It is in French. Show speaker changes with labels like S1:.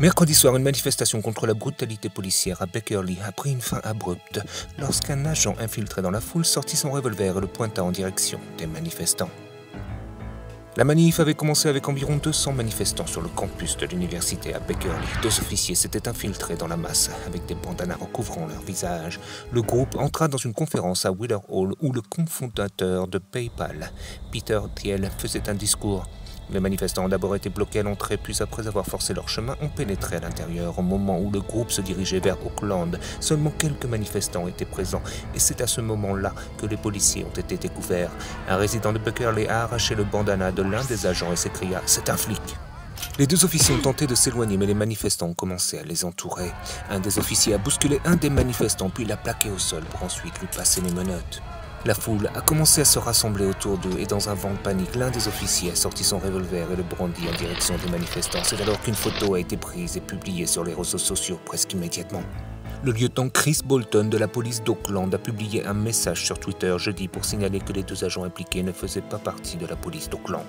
S1: Mercredi soir, une manifestation contre la brutalité policière à Beckerley a pris une fin abrupte lorsqu'un agent infiltré dans la foule sortit son revolver et le pointa en direction des manifestants. La manif avait commencé avec environ 200 manifestants sur le campus de l'université à Beckerley. 2 officiers s'étaient infiltrés dans la masse avec des bandanas recouvrant leur visage. Le groupe entra dans une conférence à Wheeler Hall où le cofondateur de PayPal, Peter Thiel, faisait un discours. Les manifestants ont d'abord été bloqués à l'entrée, puis après avoir forcé leur chemin, ont pénétré à l'intérieur. Au moment où le groupe se dirigeait vers Auckland, seulement quelques manifestants étaient présents, et c'est à ce moment-là que les policiers ont été découverts. Un résident de Beckerley a arraché le bandana de l'un des agents et s'écria « C'est un flic !» Les 2 officiers ont tenté de s'éloigner, mais les manifestants ont commencé à les entourer. Un des officiers a bousculé un des manifestants, puis l'a plaqué au sol pour ensuite lui passer les menottes. La foule a commencé à se rassembler autour d'eux et dans un vent de panique, l'un des officiers a sorti son revolver et le brandit en direction des manifestants. C'est alors qu'une photo a été prise et publiée sur les réseaux sociaux presque immédiatement. Le lieutenant Chris Bolton de la police d'Auckland a publié un message sur Twitter jeudi pour signaler que les 2 agents impliqués ne faisaient pas partie de la police d'Auckland.